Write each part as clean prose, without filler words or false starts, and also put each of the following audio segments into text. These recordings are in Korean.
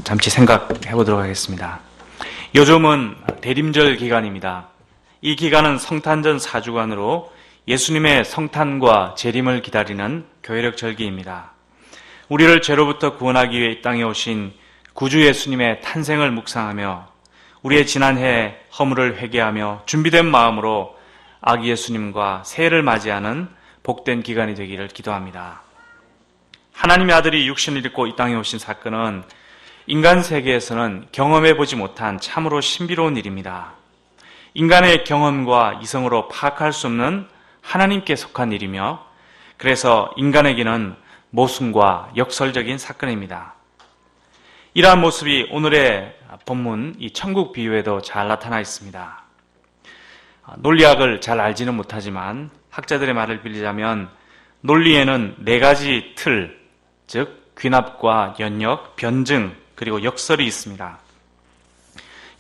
잠시 생각해 보도록 하겠습니다. 요즘은 대림절 기간입니다. 이 기간은 성탄전 4주간으로 예수님의 성탄과 재림을 기다리는 교회력 절기입니다. 우리를 죄로부터 구원하기 위해 이 땅에 오신 구주 예수님의 탄생을 묵상하며 우리의 지난해 허물을 회개하며 준비된 마음으로 아기 예수님과 새해를 맞이하는 복된 기간이 되기를 기도합니다. 하나님의 아들이 육신을 입고 이 땅에 오신 사건은 인간 세계에서는 경험해 보지 못한 참으로 신비로운 일입니다. 인간의 경험과 이성으로 파악할 수 없는 하나님께 속한 일이며 그래서 인간에게는 모순과 역설적인 사건입니다. 이러한 모습이 오늘의 본문 이 천국 비유에도 잘 나타나 있습니다. 논리학을 잘 알지는 못하지만 학자들의 말을 빌리자면 논리에는 4가지 틀, 즉 귀납과 연역, 변증, 그리고 역설이 있습니다.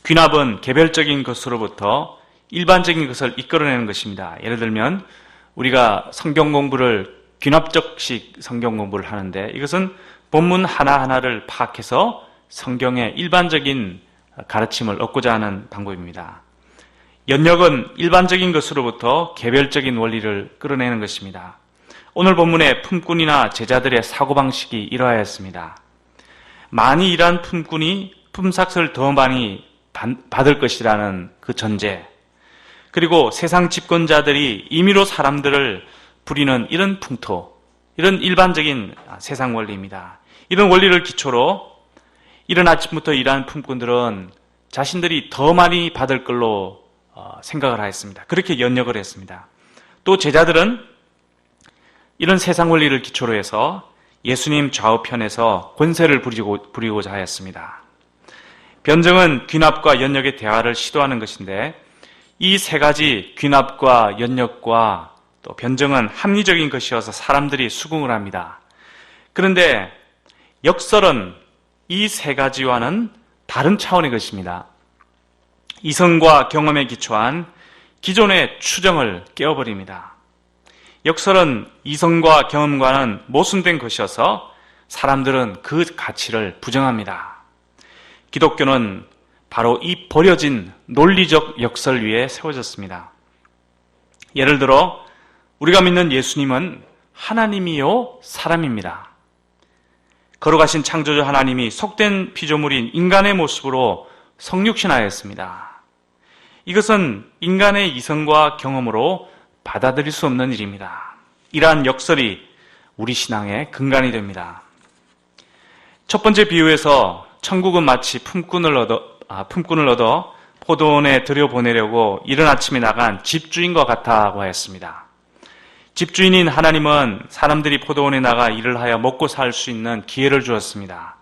귀납은 개별적인 것으로부터 일반적인 것을 이끌어내는 것입니다. 예를 들면 우리가 성경 공부를 귀납적식 성경 공부를 하는데 이것은 본문 하나하나를 파악해서 성경의 일반적인 가르침을 얻고자 하는 방법입니다. 연역은 일반적인 것으로부터 개별적인 원리를 끌어내는 것입니다. 오늘 본문의 품꾼이나 제자들의 사고방식이 이러하였습니다. 많이 일한 품꾼이 품삯을 더 많이 받을 것이라는 그 전제, 그리고 세상 집권자들이 임의로 사람들을 부리는 이런 풍토, 이런 일반적인 세상 원리입니다. 이런 원리를 기초로 이른 아침부터 일한 품꾼들은 자신들이 더 많이 받을 걸로 생각을 하였습니다. 그렇게 연역을 했습니다. 또 제자들은 이런 세상 원리를 기초로 해서 예수님 좌우편에서 권세를 부리고자 하였습니다. 변증은 귀납과 연역의 대화를 시도하는 것인데 이 3가지 귀납과 연역과 또 변증은 합리적인 것이어서 사람들이 수긍을 합니다. 그런데 역설은 이 3가지와는 다른 차원의 것입니다. 이성과 경험에 기초한 기존의 추정을 깨어버립니다. 역설은 이성과 경험과는 모순된 것이어서 사람들은 그 가치를 부정합니다. 기독교는 바로 이 버려진 논리적 역설 위에 세워졌습니다. 예를 들어 우리가 믿는 예수님은 하나님이요 사람입니다. 걸어가신 창조주 하나님이 속된 피조물인 인간의 모습으로 성육신하였습니다. 이것은 인간의 이성과 경험으로 받아들일 수 없는 일입니다. 이러한 역설이 우리 신앙의 근간이 됩니다. 첫 번째 비유에서 천국은 마치 품꾼을 얻어 포도원에 들여보내려고 이른 아침에 나간 집주인과 같다고 하였습니다. 집주인인 하나님은 사람들이 포도원에 나가 일을 하여 먹고 살 수 있는 기회를 주었습니다.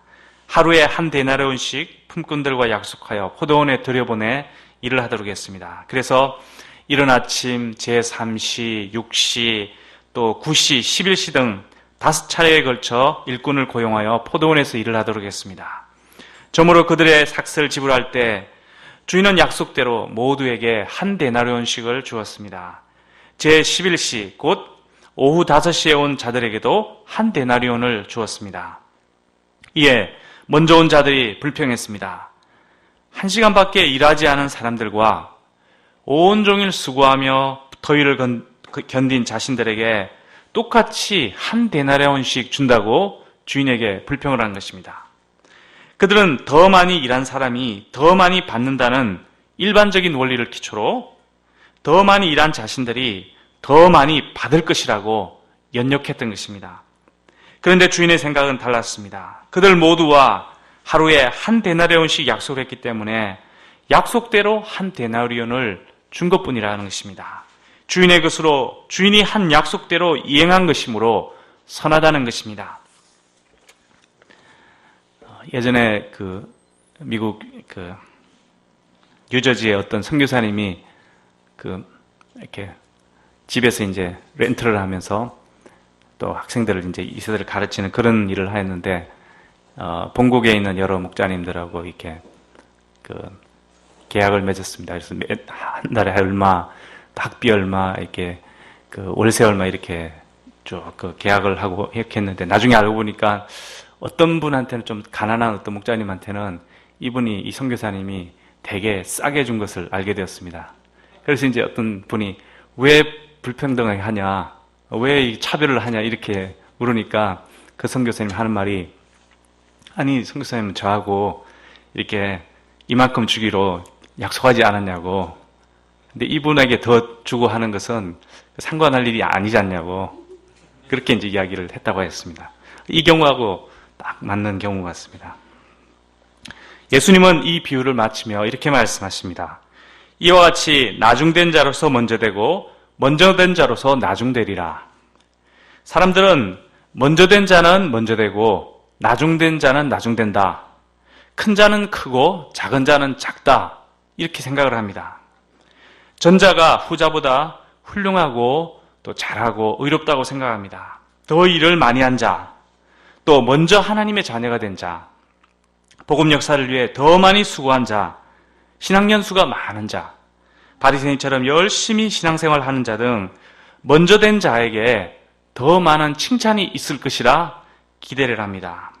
하루에 한 데나리온씩 품꾼들과 약속하여 포도원에 들여보내 일을 하도록 했습니다. 그래서 이른 아침 제3시, 6시, 또 9시, 11시 등 5차례에 걸쳐 일꾼을 고용하여 포도원에서 일을 하도록 했습니다. 저므로 그들의 삭스를 지불할 때 주인은 약속대로 모두에게 한 데나리온씩을 주었습니다. 제11시, 곧 오후 5시에 온 자들에게도 한 데나리온을 주었습니다. 이에 먼저 온 자들이 불평했습니다. 1시간밖에 일하지 않은 사람들과 온종일 수고하며 더위를 견딘 자신들에게 똑같이 한 데나리온씩 준다고 주인에게 불평을 한 것입니다. 그들은 더 많이 일한 사람이 더 많이 받는다는 일반적인 원리를 기초로 더 많이 일한 자신들이 더 많이 받을 것이라고 연역했던 것입니다. 그런데 주인의 생각은 달랐습니다. 그들 모두와 하루에 한 데나리온씩 약속을 했기 때문에 약속대로 한 데나리온을 준 것뿐이라는 것입니다. 주인의 것으로 주인이 한 약속대로 이행한 것이므로 선하다는 것입니다. 예전에 미국 뉴저지의 어떤 선교사님이 이렇게 집에서 이제 렌트를 하면서 또 학생들을 이제 2세대를 가르치는 그런 일을 하였는데 본국에 있는 여러 목자님들하고 이렇게 계약을 맺었습니다. 그래서 한 달에 얼마, 학비 얼마, 이렇게 월세 얼마 이렇게 쭉 계약을 하고 이렇게 했는데 나중에 알고 보니까 어떤 분한테는 좀 가난한 어떤 목자님한테는 이분이 이 선교사님이 되게 싸게 준 것을 알게 되었습니다. 그래서 이제 어떤 분이 왜 불평등하게 하냐, 왜 차별을 하냐 이렇게 물으니까 그 선교사님이 하는 말이, 아니 선교사님은 저하고 이렇게 이만큼 주기로 약속하지 않았냐고, 근데 이분에게 더 주고 하는 것은 상관할 일이 아니지 않냐고, 그렇게 이제 이야기를 했다고 했습니다. 이 경우하고 딱 맞는 경우 같습니다. 예수님은 이 비유를 마치며 이렇게 말씀하십니다. 이와 같이 나중된 자로서 먼저 되고 먼저 된 자로서 나중되리라. 사람들은 먼저 된 자는 먼저 되고 나중된 자는 나중된다. 큰 자는 크고 작은 자는 작다. 이렇게 생각을 합니다. 전자가 후자보다 훌륭하고 또 잘하고 의롭다고 생각합니다. 더 일을 많이 한 자, 또 먼저 하나님의 자녀가 된 자, 복음 역사를 위해 더 많이 수고한 자, 신학년수가 많은 자, 바리새인처럼 열심히 신앙생활을 하는 자 등 먼저 된 자에게 더 많은 칭찬이 있을 것이라 기대를 합니다.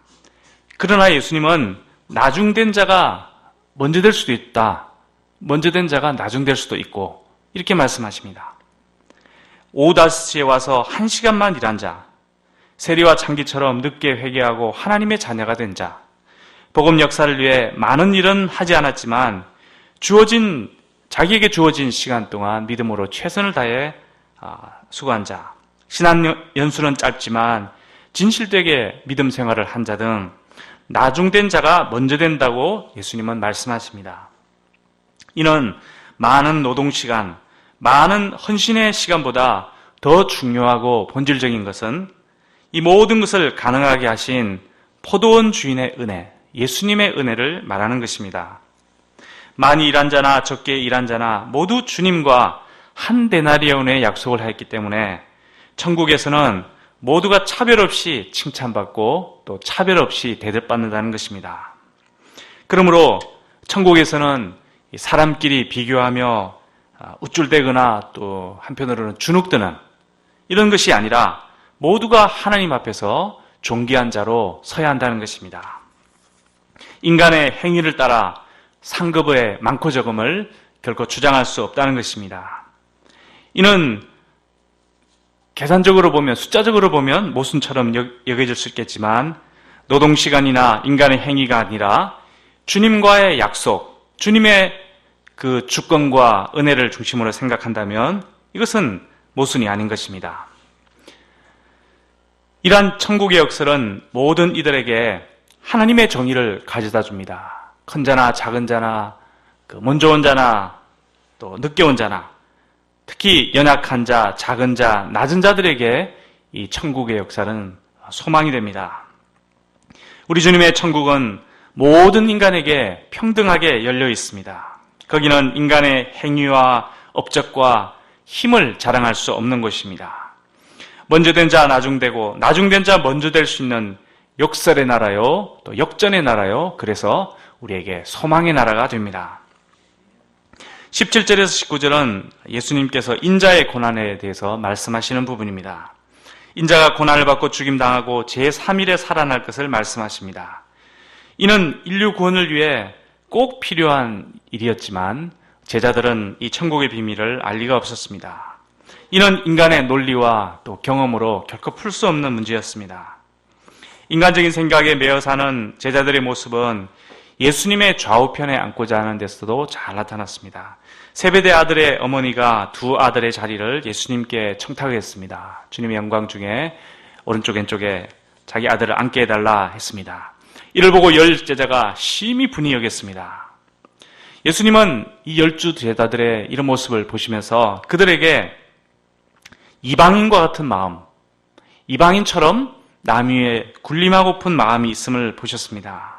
그러나 예수님은 나중된 자가 먼저 될 수도 있다, 먼저 된 자가 나중될 수도 있고 이렇게 말씀하십니다. 오후 5시에 와서 1시간만 일한 자, 세리와 창기처럼 늦게 회개하고 하나님의 자녀가 된 자, 복음 역사를 위해 많은 일은 하지 않았지만 자기에게 주어진 시간 동안 믿음으로 최선을 다해 수고한 자, 신앙 연수는 짧지만 진실되게 믿음 생활을 한 자 등 나중된 자가 먼저 된다고 예수님은 말씀하십니다. 이는 많은 노동시간, 많은 헌신의 시간보다 더 중요하고 본질적인 것은 이 모든 것을 가능하게 하신 포도원 주인의 은혜, 예수님의 은혜를 말하는 것입니다. 많이 일한 자나 적게 일한 자나 모두 주님과 한 데나리온의 약속을 하였기 때문에 천국에서는 모두가 차별 없이 칭찬받고 또 차별 없이 대접받는다는 것입니다. 그러므로 천국에서는 사람끼리 비교하며 우쭐대거나 또 한편으로는 주눅드는 이런 것이 아니라 모두가 하나님 앞에서 존귀한 자로 서야 한다는 것입니다. 인간의 행위를 따라 상급의 많고 적음을 결코 주장할 수 없다는 것입니다. 이는 계산적으로 보면, 숫자적으로 보면 모순처럼 여겨질 수 있겠지만 노동시간이나 인간의 행위가 아니라 주님과의 약속, 주님의 그 주권과 은혜를 중심으로 생각한다면 이것은 모순이 아닌 것입니다. 이러한 천국의 역설은 모든 이들에게 하나님의 정의를 가져다 줍니다. 큰 자나 작은 자나 먼저 온 자나 또 늦게 온 자나, 특히 연약한 자, 작은 자, 낮은 자들에게 이 천국의 역사는 소망이 됩니다. 우리 주님의 천국은 모든 인간에게 평등하게 열려 있습니다. 거기는 인간의 행위와 업적과 힘을 자랑할 수 없는 곳입니다. 먼저 된 자 나중되고 나중된 자 먼저 될 수 있는 역설의 나라요, 또 역전의 나라요, 그래서 우리에게 소망의 나라가 됩니다. 17절에서 19절은 예수님께서 인자의 고난에 대해서 말씀하시는 부분입니다. 인자가 고난을 받고 죽임당하고 제3일에 살아날 것을 말씀하십니다. 이는 인류 구원을 위해 꼭 필요한 일이었지만 제자들은 이 천국의 비밀을 알 리가 없었습니다. 이는 인간의 논리와 또 경험으로 결코 풀 수 없는 문제였습니다. 인간적인 생각에 매여 사는 제자들의 모습은 예수님의 좌우편에 앉고자 하는 데서도 잘 나타났습니다. 세베대 아들의 어머니가 두 아들의 자리를 예수님께 청탁했습니다. 주님의 영광 중에 오른쪽 왼쪽에 자기 아들을 앉게 해달라 했습니다. 이를 보고 10제자가 심히 분이 여겼습니다. 예수님은 이 10주 제자들의 이런 모습을 보시면서 그들에게 이방인과 같은 마음, 이방인처럼 남 위에 군림하고픈 마음이 있음을 보셨습니다.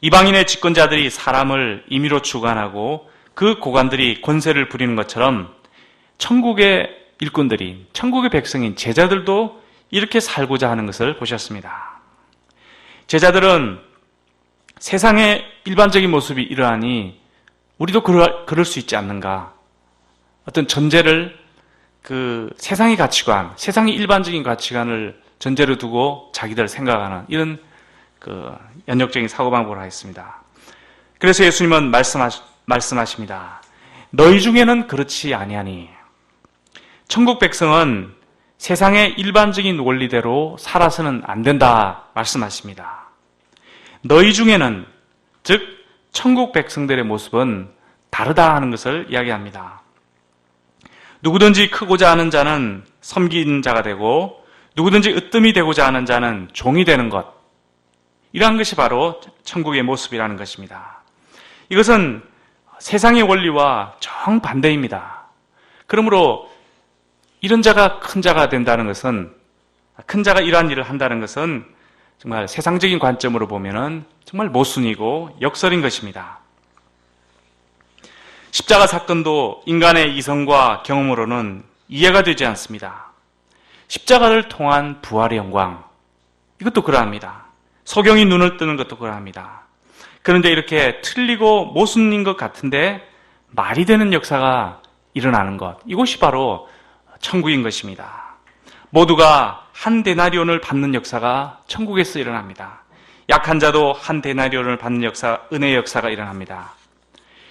이방인의 집권자들이 사람을 임의로 주관하고 그 고관들이 권세를 부리는 것처럼 천국의 일꾼들이, 천국의 백성인 제자들도 이렇게 살고자 하는 것을 보셨습니다. 제자들은 세상의 일반적인 모습이 이러하니 우리도 그럴 수 있지 않는가. 어떤 전제를, 그 세상의 가치관, 세상의 일반적인 가치관을 전제로 두고 자기들 생각하는 이런 연역적인 사고방법을 하겠습니다. 그래서 예수님은 말씀하십니다. 너희 중에는 그렇지 아니하니. 천국 백성은 세상의 일반적인 원리대로 살아서는 안 된다 말씀하십니다. 너희 중에는, 즉 천국 백성들의 모습은 다르다 하는 것을 이야기합니다. 누구든지 크고자 하는 자는 섬기는 자가 되고 누구든지 으뜸이 되고자 하는 자는 종이 되는 것, 이러한 것이 바로 천국의 모습이라는 것입니다. 이것은 세상의 원리와 정반대입니다. 그러므로 이런 자가 큰 자가 된다는 것은, 큰 자가 이러한 일을 한다는 것은 정말 세상적인 관점으로 보면은 정말 모순이고 역설인 것입니다. 십자가 사건도 인간의 이성과 경험으로는 이해가 되지 않습니다. 십자가를 통한 부활의 영광, 이것도 그러합니다. 소경이 눈을 뜨는 것도 그러합니다. 그런데 이렇게 틀리고 모순인 것 같은데 말이 되는 역사가 일어나는 것, 이것이 바로 천국인 것입니다. 모두가 한 데나리온을 받는 역사가 천국에서 일어납니다. 약한 자도 한 데나리온을 받는 역사, 은혜의 역사가 일어납니다.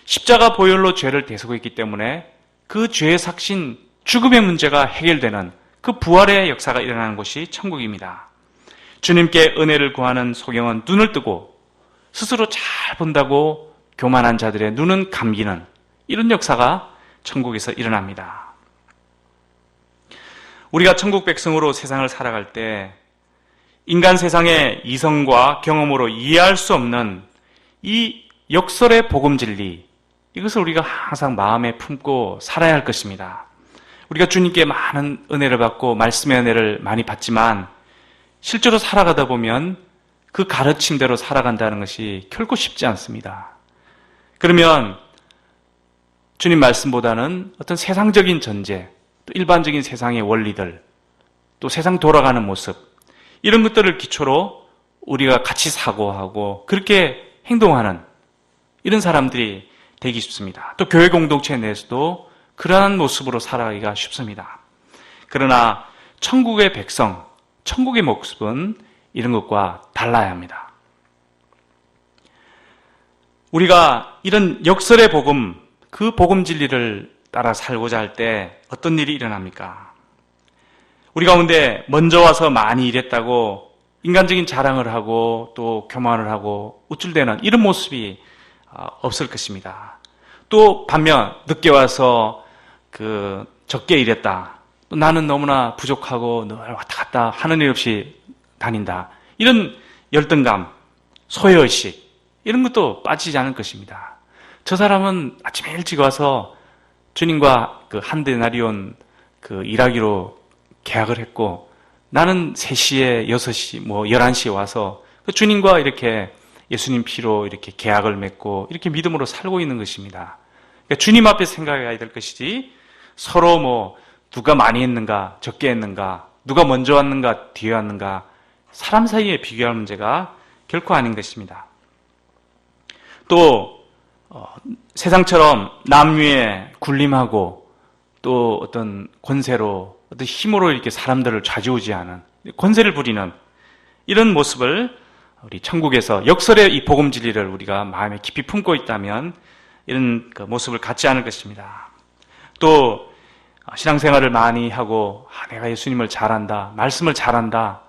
십자가 보혈로 죄를 대속했기 있기 때문에 그 죄의 삭신, 죽음의 문제가 해결되는 그 부활의 역사가 일어나는 곳이 천국입니다. 주님께 은혜를 구하는 소경은 눈을 뜨고 스스로 잘 본다고 교만한 자들의 눈은 감기는 이런 역사가 천국에서 일어납니다. 우리가 천국 백성으로 세상을 살아갈 때 인간 세상의 이성과 경험으로 이해할 수 없는 이 역설의 복음 진리, 이것을 우리가 항상 마음에 품고 살아야 할 것입니다. 우리가 주님께 많은 은혜를 받고 말씀의 은혜를 많이 받지만 실제로 살아가다 보면 그 가르침대로 살아간다는 것이 결코 쉽지 않습니다. 그러면 주님 말씀보다는 어떤 세상적인 전제, 또 일반적인 세상의 원리들, 또 세상 돌아가는 모습, 이런 것들을 기초로 우리가 같이 사고하고 그렇게 행동하는 이런 사람들이 되기 쉽습니다. 또 교회 공동체 내에서도 그러한 모습으로 살아가기가 쉽습니다. 그러나 천국의 백성, 천국의 모습은 이런 것과 달라야 합니다. 우리가 이런 역설의 복음, 그 복음 진리를 따라 살고자 할 때 어떤 일이 일어납니까? 우리 가운데 먼저 와서 많이 일했다고 인간적인 자랑을 하고 또 교만을 하고 우쭐대는 이런 모습이 없을 것입니다. 또 반면 늦게 와서 적게 일했다, 또 나는 너무나 부족하고 늘 왔다 갔다 하는 일 없이 다닌다, 이런 열등감, 소외의식, 이런 것도 빠지지 않을 것입니다. 저 사람은 아침에 일찍 와서 주님과 한 데나리온 일하기로 계약을 했고 나는 3시에 6시, 11시에 와서 주님과 이렇게 예수님 피로 이렇게 계약을 맺고 이렇게 믿음으로 살고 있는 것입니다. 그러니까 주님 앞에 생각해야 될 것이지 서로 누가 많이 했는가, 적게 했는가, 누가 먼저 왔는가, 뒤에 왔는가, 사람 사이에 비교할 문제가 결코 아닌 것입니다. 또 세상처럼 남위에 군림하고 또 어떤 권세로, 어떤 힘으로 이렇게 사람들을 좌지우지하는, 권세를 부리는 이런 모습을 우리 천국에서 역설의 이 복음 진리를 우리가 마음에 깊이 품고 있다면 이런 모습을 갖지 않을 것입니다. 또 신앙생활을 많이 하고 내가 예수님을 잘 안다, 말씀을 잘 안다,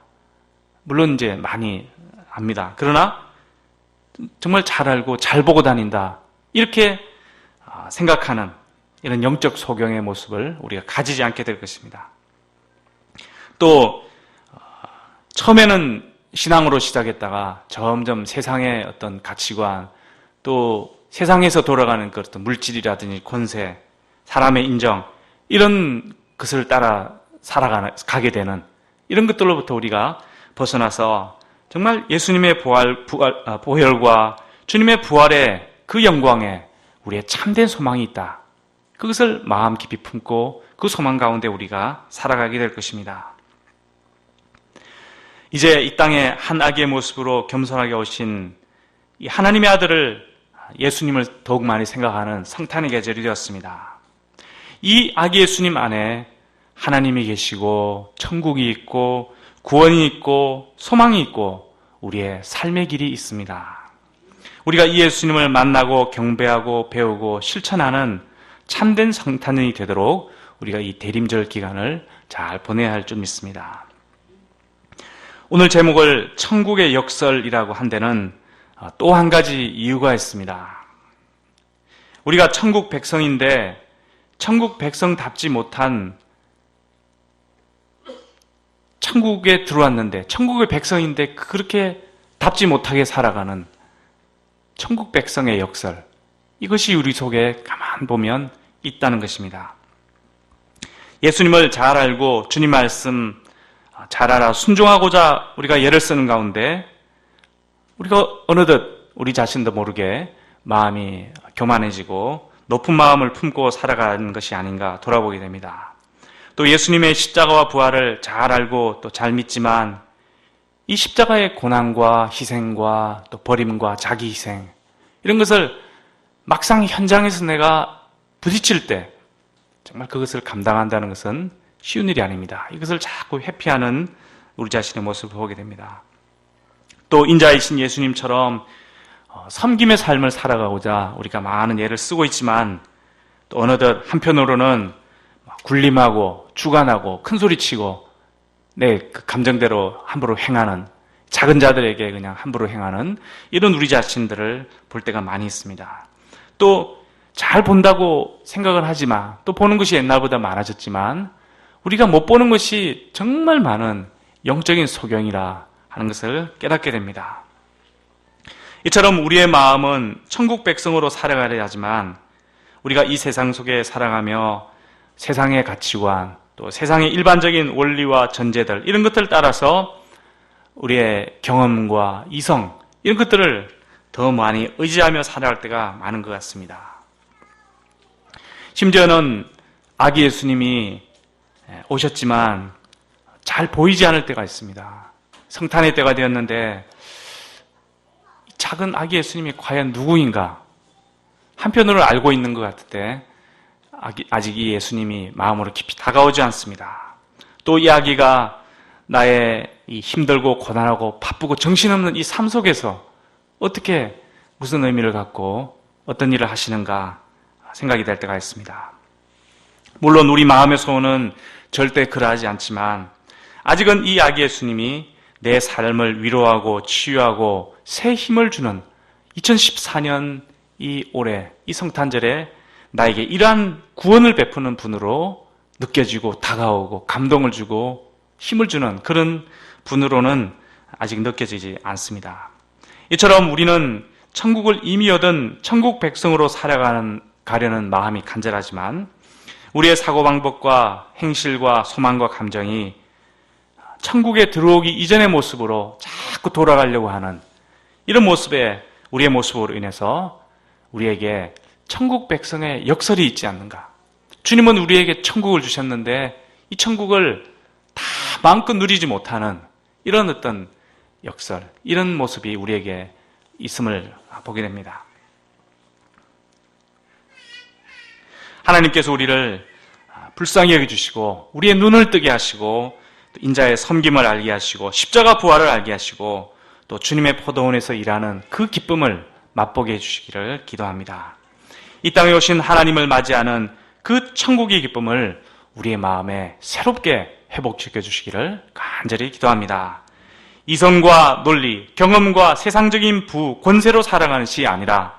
물론 이제 많이 압니다. 그러나 정말 잘 알고 잘 보고 다닌다, 이렇게 생각하는 이런 영적 소경의 모습을 우리가 가지지 않게 될 것입니다. 또 처음에는 신앙으로 시작했다가 점점 세상의 어떤 가치관, 또 세상에서 돌아가는 그 어떤 물질이라든지 권세, 사람의 인정, 이런 것을 따라 살아가게 되는 이런 것들로부터 우리가 벗어나서 정말 예수님의 보혈과 주님의 부활의 그 영광에 우리의 참된 소망이 있다, 그것을 마음 깊이 품고 그 소망 가운데 우리가 살아가게 될 것입니다. 이제 이 땅에 한 아기의 모습으로 겸손하게 오신 이 하나님의 아들을, 예수님을 더욱 많이 생각하는 성탄의 계절이 되었습니다. 이 아기 예수님 안에 하나님이 계시고 천국이 있고 구원이 있고 소망이 있고 우리의 삶의 길이 있습니다. 우리가 이 예수님을 만나고 경배하고 배우고 실천하는 참된 성탄절이 되도록 우리가 이 대림절 기간을 잘 보내야 할 줄 믿습니다. 오늘 제목을 천국의 역설이라고 한 데는 또 한 가지 이유가 있습니다. 우리가 천국 백성인데 천국 백성답지 못한 천국에 들어왔는데 천국의 백성인데 그렇게 답지 못하게 살아가는 천국 백성의 역설, 이것이 우리 속에 가만 보면 있다는 것입니다. 예수님을 잘 알고 주님 말씀 잘 알아 순종하고자 우리가 예를 쓰는 가운데 우리가 어느덧 우리 자신도 모르게 마음이 교만해지고 높은 마음을 품고 살아가는 것이 아닌가 돌아보게 됩니다. 또 예수님의 십자가와 부활을 잘 알고 또 잘 믿지만 이 십자가의 고난과 희생과 또 버림과 자기 희생, 이런 것을 막상 현장에서 내가 부딪힐 때 정말 그것을 감당한다는 것은 쉬운 일이 아닙니다. 이것을 자꾸 회피하는 우리 자신의 모습을 보게 됩니다. 또 인자이신 예수님처럼 섬김의 삶을 살아가고자 우리가 많은 예를 쓰고 있지만 또 어느덧 한편으로는 굴림하고 주관하고 큰소리치고 내 그 감정대로 함부로 행하는, 작은 자들에게 그냥 함부로 행하는 이런 우리 자신들을 볼 때가 많이 있습니다. 또 잘 본다고 생각을 하지만 또 보는 것이 옛날보다 많아졌지만 우리가 못 보는 것이 정말 많은 영적인 소경이라 하는 것을 깨닫게 됩니다. 이처럼 우리의 마음은 천국 백성으로 살아가려 하지만 우리가 이 세상 속에 살아가며 세상의 가치관, 또 세상의 일반적인 원리와 전제들, 이런 것들을 따라서 우리의 경험과 이성, 이런 것들을 더 많이 의지하며 살아갈 때가 많은 것 같습니다. 심지어는 아기 예수님이 오셨지만 잘 보이지 않을 때가 있습니다. 성탄의 때가 되었는데 작은 아기 예수님이 과연 누구인가? 한편으로 알고 있는 것 같은데 아직 이 예수님이 마음으로 깊이 다가오지 않습니다. 또 이 아기가 나의 이 힘들고 고단하고 바쁘고 정신없는 이 삶 속에서 어떻게 무슨 의미를 갖고 어떤 일을 하시는가 생각이 될 때가 있습니다. 물론 우리 마음의 소원은 절대 그러하지 않지만 아직은 이 아기 예수님이 내 삶을 위로하고 치유하고 새 힘을 주는 2014년 이 올해 이 성탄절에 나에게 이러한 구원을 베푸는 분으로 느껴지고 다가오고 감동을 주고 힘을 주는 그런 분으로는 아직 느껴지지 않습니다. 이처럼 우리는 천국을 이미 얻은 천국 백성으로 가려는 마음이 간절하지만 우리의 사고방법과 행실과 소망과 감정이 천국에 들어오기 이전의 모습으로 자꾸 돌아가려고 하는 이런 모습에 우리의 모습으로 인해서 우리에게 천국 백성의 역설이 있지 않는가. 주님은 우리에게 천국을 주셨는데 이 천국을 다 마음껏 누리지 못하는 이런 어떤 역설, 이런 모습이 우리에게 있음을 보게 됩니다. 하나님께서 우리를 불쌍히 여겨주시고 우리의 눈을 뜨게 하시고 인자의 섬김을 알게 하시고 십자가 부활을 알게 하시고 또 주님의 포도원에서 일하는 그 기쁨을 맛보게 해주시기를 기도합니다. 이 땅에 오신 하나님을 맞이하는 그 천국의 기쁨을 우리의 마음에 새롭게 회복시켜 주시기를 간절히 기도합니다. 이성과 논리, 경험과 세상적인 권세로 살아가는 것이 아니라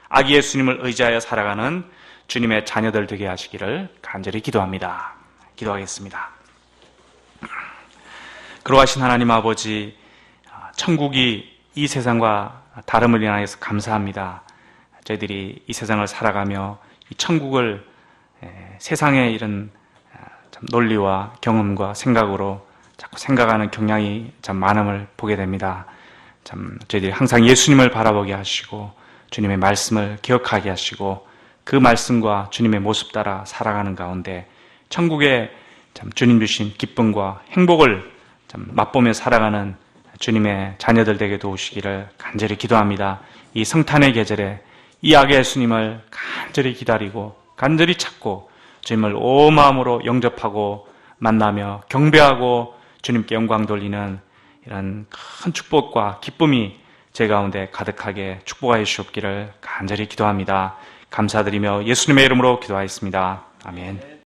아기 예수님을 의지하여 살아가는 주님의 자녀들 되게 하시기를 간절히 기도합니다. 기도하겠습니다. 그러하신 하나님 아버지, 천국이 이 세상과 다름을 인하여서 감사합니다. 저희들이 이 세상을 살아가며 이 천국을 세상의 이런 참 논리와 경험과 생각으로 자꾸 생각하는 경향이 참 많음을 보게 됩니다. 참 저희들이 항상 예수님을 바라보게 하시고 주님의 말씀을 기억하게 하시고 그 말씀과 주님의 모습 따라 살아가는 가운데 천국에 참 주님 주신 기쁨과 행복을 참 맛보며 살아가는 주님의 자녀들 되게 도우시기를 간절히 기도합니다. 이 성탄의 계절에 이 아기 예수님을 간절히 기다리고 간절히 찾고 주님을 온 마음으로 영접하고 만나며 경배하고 주님께 영광 돌리는 이런 큰 축복과 기쁨이 제 가운데 가득하게 축복하여 주시옵기를 간절히 기도합니다. 감사드리며 예수님의 이름으로 기도하였습니다. 아멘.